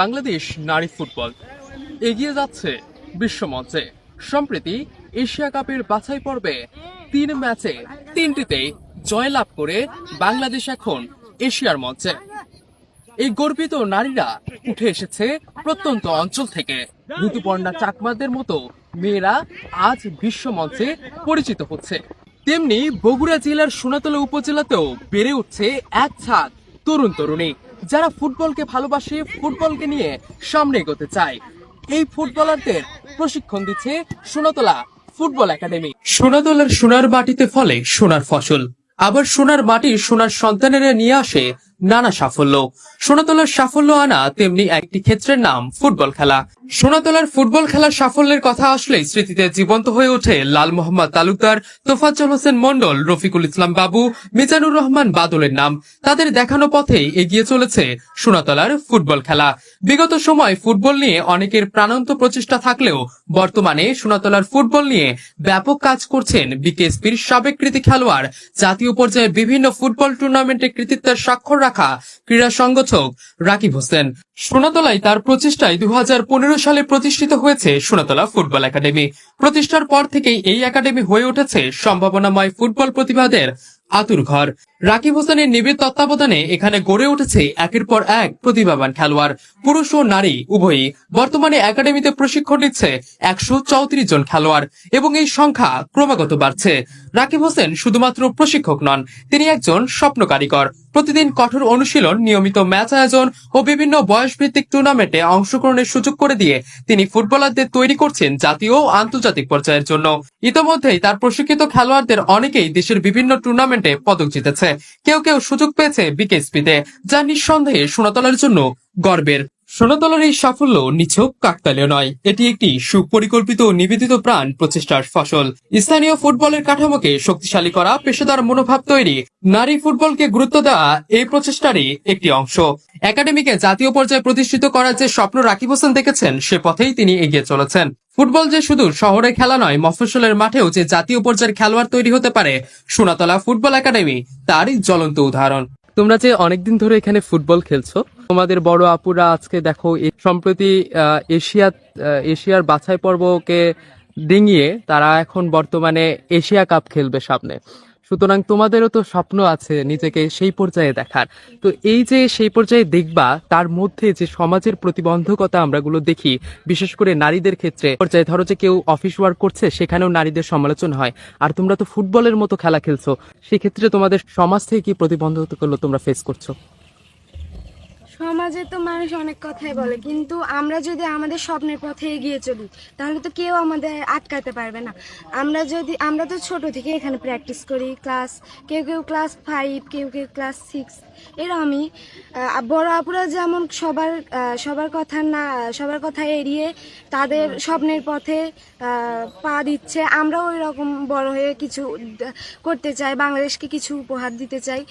বাংলাদেশ নারী ফুটবল এগিয়ে যাচ্ছে বিশ্বমঞ্চে। সম্প্রতি এশিয়া কাপের বাছাই পর্বে 3 ম্যাচে 3টিতেই জয়লাভ করে বাংলাদেশ এখন এশিয়ার মঞ্চে। এই গর্বিত নারীরা উঠে এসেছে প্রত্যন্ত অঞ্চল থেকে। ঋতুপর্ণা চাকমাদের মতো মেয়েরা আজ বিশ্বমঞ্চে পরিচিত হচ্ছে। তেমনি বগুড়া জেলার সোনাতলা উপজেলাতেও বেড়ে উঠছে এক ছাদ তরুণ তরুণী, যারা ফুটবলকে ভালোবাসে, ফুটবলকে নিয়ে সামনে এগোতে চায়। এই ফুটবলারদের প্রশিক্ষণ দিচ্ছে সোনাতলা ফুটবল একাডেমি। সোনাতলার সোনার মাটিতে ফলে সোনার ফসল, আবার সোনার মাটির সোনার সন্তানেরা নিয়ে আসে নানা সাফল্য। সোনাতলার সাফল্য আনা তেমনি একটি ক্ষেত্রের নাম ফুটবল খেলা। সোনাতলার ফুটবল খেলার সাফল্যের কথা আসলেই স্মৃতিতে জীবন্ত হয়ে ওঠে লাল মোহাম্মদ তালুকদার, তোফাজ্জল হোসেন মন্ডল, রফিকুল ইসলাম বাবু, মিজানুর রহমান বাদলের নাম। তাদের দেখানো পথেই এগিয়ে চলেছে সোনাতলার ফুটবল খেলা। বিগত সময় ফুটবল নিয়ে অনেকের প্রাণান্ত প্রচেষ্টা থাকলেও বর্তমানে সোনাতলার ফুটবল নিয়ে ব্যাপক কাজ করছেন বিকেএসপির সাবেক কৃতি খেলোয়াড়, জাতীয় পর্যায়ে বিভিন্ন ফুটবল টুর্নামেন্টে কৃতিত্বের স্বাক্ষর রাখা ক্রীড়া সংগঠক রাকিব হোসেন। সোনাতলায় তার প্রচেষ্টায় 2015 সালে প্রতিষ্ঠিত হয়েছে সোনাতলা ফুটবল একাডেমি। প্রতিষ্ঠার পর থেকেই এই একাডেমি হয়ে উঠেছে সম্ভাবনাময় ফুটবল প্রতিভাদের আতুর ঘর। রাকিব হোসেনের নিবিড় তত্ত্বাবধানে এখানে গড়ে উঠেছে একের পর এক প্রতিভাবান খেলোয়াড়, পুরুষ ও নারী উভয়ই। বর্তমানে একাডেমিতে প্রশিক্ষণ নিচ্ছে 134 জন খেলোয়াড় এবং এই সংখ্যা ক্রমাগত বাড়ছে। রাকিব হোসেন শুধুমাত্র প্রশিক্ষক নন, তিনি একজন স্বপ্ন কারিগর। প্রতিদিন কঠোর অনুশীলন, নিয়মিত ম্যাচ আয়োজন ও বিভিন্ন বয়সভিত্তিক টুর্নামেন্টে অংশগ্রহণের সুযোগ করে দিয়ে তিনি ফুটবলারদের তৈরি করছেন জাতীয় ও আন্তর্জাতিক পর্যায়ের জন্য। ইতোমধ্যেই তার প্রশিক্ষিত খেলোয়াড়দের অনেকেই দেশের বিভিন্ন টুর্নামেন্টে পদক জিতেছে। কেউ কেউ সুযোগ পেয়েছে বিকেএসপিতে, যা নিঃসন্দেহে সোনাতলার জন্য গর্বের। সোনাতলার এই সাফল্য নিছক কাকতালীয় নয়, এটি একটি সুপরিকল্পিত ও নিবেদিত প্রাণ প্রচেষ্টার ফসল। স্থানীয় ফুটবলের কাঠামোকে শক্তিশালী করা, পেশাদার মনোভাব তৈরি, নারী ফুটবলকে গুরুত্ব দেওয়া এই প্রচেষ্টারই একটি অংশ। একাডেমিকে জাতীয় পর্যায়ে প্রতিষ্ঠিত করার যে স্বপ্ন রাকিব হোসেন দেখেছেন, সে পথেই তিনি এগিয়ে চলেছেন। ফুটবল যে শুধু শহরে খেলা নয়, মফস্বলের মাঠেও যে জাতীয় পর্যায়ের খেলোয়াড় তৈরি হতে পারে, সোনাতলা ফুটবল একাডেমি তারই জ্বলন্ত উদাহরণ। তোমরা যে অনেকদিন ধরে এখানে ফুটবল খেলছো, তোমাদের বড় আপুরা আজকে দেখো সম্প্রতি এশিয়ার বাছাই পর্বকে ডিঙিয়ে তারা এখন বর্তমানে এশিয়া কাপ খেলবে সামনে। সুতরাং তোমাদেরও তো স্বপ্ন আছে নিজেকে সেই পর্যায়ে দেখার। তো এই যে সেই পর্যায়ে দেখবা, তার মধ্যে যে সমাজের প্রতিবন্ধকতা আমরাগুলো দেখি, বিশেষ করে নারীদের ক্ষেত্রে পর্যায়ে, ধরো যে কেউ অফিস ওয়ার্ক করছে, সেখানেও নারীদের সমালোচনা হয়। আর তোমরা তো ফুটবলের মতো খেলা খেলছো, সেক্ষেত্রে তোমাদের সমাজ থেকে কি প্রতিবন্ধকতাগুলো তোমরা ফেস করছো? সমাজে তো মানুষ অনেক কথাই বলে, কিন্তু আমরা যদি আমাদের স্বপ্নের পথে এগিয়ে চলি তাহলে তো কেউ আমাদের আটকাতে পারবে না। আমরা তো ছোট থেকে এখানে প্র্যাকটিস করি, কেউ কেউ ক্লাস 5, কেউ কেউ ক্লাস 6, এরকমই। বড় আপুরা যেমন সবার কথা এড়িয়ে তাদের স্বপ্নের পথে পা দিচ্ছে, আমরাও ওই রকম বড় হয়ে কিছু করতে চাই, বাংলাদেশকে কিছু উপহার দিতে চাই।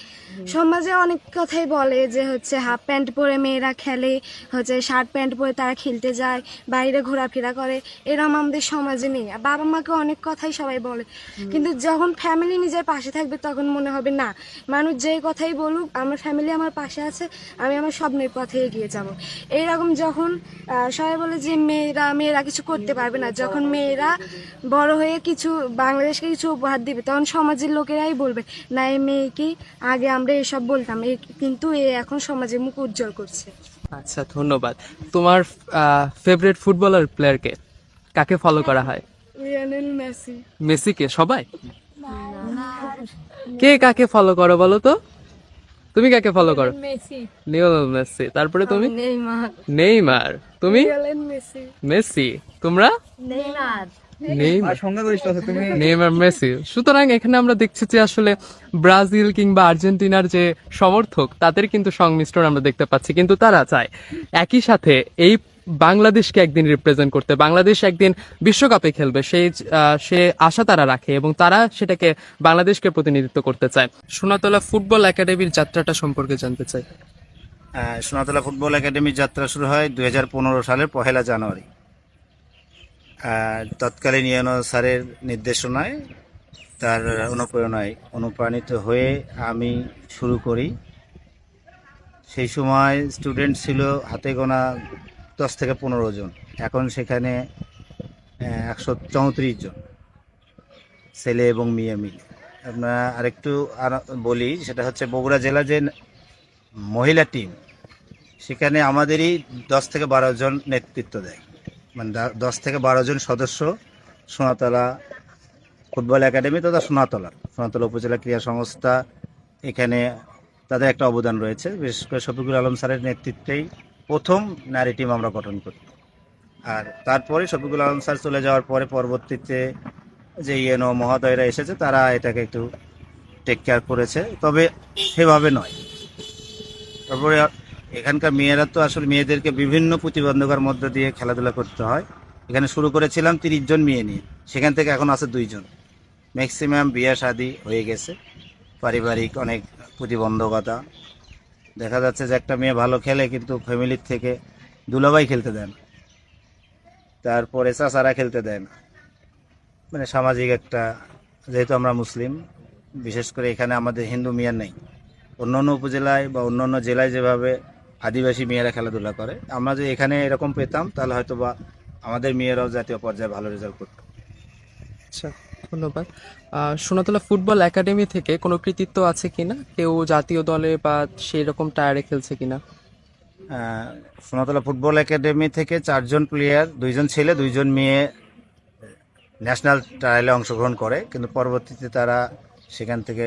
সমাজে অনেক কথাই বলে যে হচ্ছে হাফ প্যান্ট পরে মেয়েরা খেলে, হচ্ছে শার্ট প্যান্ট পরে তারা খেলতে যায়, বাইরে ঘোরাফেরা করে, এরকম আমাদের সমাজে নেই। বাবা মাকে অনেক কথাই সবাই বলে, কিন্তু যখন ফ্যামিলি নিজের পাশে থাকবে তখন মনে হবে না, মানুষ যেই কথাই বলুক আমার ফ্যামিলি আমার পাশে আছে, আমি আমার স্বপ্নের পথে এগিয়ে যাব। এইরকম যখন সবাই বলে যে মেয়েরা কিছু করতে পারবে না, যখন মেয়েরা বড় হয়ে বাংলাদেশকে কিছু উপহার দিবে, তখন সমাজের লোকেরাই বলবে না, এই মেয়েকে আগে আমরা এসব বলতাম, কিন্তু এ এখন সমাজে মুখ উজ্জ্বল করছে। আচ্ছা, ধন্যবাদ। তোমার ফেভারিট ফুটবলার প্লেয়ারকে, কাকে ফলো করা হয়? Lionel Messi. মেসিকে সবাই? কে কাকে ফলো করো বলো তো? তুমি কাকে ফলো করো? মেসি। Lionel Messi. তারপরে তুমি? নেইমার। নেইমার। তুমি? Lionel Messi. মেসি। তোমরা? নেইমার। Neymar, Messi. সুতরাং এখানে আমরা দেখছি যে আসলে ব্রাজিল কিংবা আর্জেন্টিনার যে সমর্থক, তাদের কিন্তু সংমিশ্রণ আমরা দেখতে পাচ্ছি, কিন্তু তারা চায় একই সাথে এই বাংলাদেশকে একদিন রিপ্রেজেন্ট করতে, বাংলাদেশ একদিন বিশ্বকাপে খেলবে, সে আশা তারা রাখে এবং তারা সেটাকে বাংলাদেশকে প্রতিনিধিত্ব করতে চায়। সোনাতলা ফুটবল একাডেমির যাত্রাটা সম্পর্কে জানতে চাই। সোনাতলা ফুটবল একাডেমির যাত্রা শুরু হয় 2015 সালের 1 জানুয়ারি। তৎকালীন ইউনো স্যারের নির্দেশনায়, তার অনুপ্রেরণায় অনুপ্রাণিত হয়ে আমি শুরু করি। সেই সময় স্টুডেন্ট ছিল হাতে গোনা 10 থেকে 15 জন, এখন সেখানে 134 জন ছেলে এবং মেয়ে মিলে। আপনার আরেকটু বলি, সেটা হচ্ছে বগুড়া জেলা যে মহিলা টিম, সেখানে আমাদেরই 10 থেকে 12 জন নেতৃত্ব দেয়, মানে 10 থেকে 12 জন সদস্য সোনাতলা ফুটবল একাডেমি তথা সোনাতলা উপজেলা ক্রীড়া সংস্থা, এখানে তাদের একটা অবদান রয়েছে। বিশেষ করে শফিকুল আলম স্যারের নেতৃত্বেই প্রথম নারী টিম আমরা গঠন করি। আর তারপরে শফিকুল আলম স্যার চলে যাওয়ার পরে পরবর্তীতে যে ইএনও মহোদয়রা এসেছে, তারা এটাকে একটু টেক কেয়ার করেছে, তবে সেভাবে নয়। তারপরে এখানকার মেয়েরা তো আসলে মেয়েদেরকে বিভিন্ন প্রতিবন্ধকতার মধ্যে দিয়ে খেলাধুলা করতে হয়। এখানে শুরু করেছিলাম 30 জন মেয়ে নিয়ে, সেখান থেকে এখন আছে 2 জন। ম্যাক্সিমাম বিয়ে শাদী হয়ে গেছে, পারিবারিক অনেক প্রতিবন্ধকতা। দেখা যাচ্ছে যে একটা মেয়ে ভালো খেলে কিন্তু ফ্যামিলির থেকে দুলাভাই খেলতে দেন, তারপরে চাচারা খেলতে দেন, মানে সামাজিক একটা, যেহেতু আমরা মুসলিম, বিশেষ করে এখানে আমাদের হিন্দু মেয়ে নেই। অন্যান্য উপজেলায় বা অন্যান্য জেলায় যেভাবে আদিবাসী মেয়েরা খেলাধুলা করে, আমরা যে এখানে এরকম পেতাম, তাহলে হয়তো বা আমাদের মেয়েরাও জাতীয় পর্যায়ে ভালো রেজাল্ট করত। আচ্ছা, ধন্যবাদ। সোনাতলা ফুটবল একাডেমি থেকে কোনো কৃতিত্ব আছে কিনা? কেউ জাতীয় দলে বা সেই রকম টায়ারে খেলছে কিনা? সোনাতলা ফুটবল একাডেমি থেকে 4 জন প্লেয়ার, 2 জন ছেলে 2 জন মেয়ে ন্যাশনাল ট্রায়ালে অংশগ্রহণ করে, কিন্তু পরবর্তীতে তারা সেখান থেকে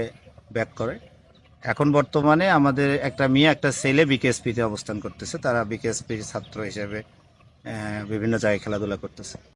ব্যাক করে। এখন বর্তমানে আমাদের একটা মেয়ে একটা ছেলে বিকেএসপিতে অবস্থান করতেছে, তারা বিকেএসপির ছাত্র হিসেবে বিভিন্ন জায়গায় খেলাধুলা করতেছে।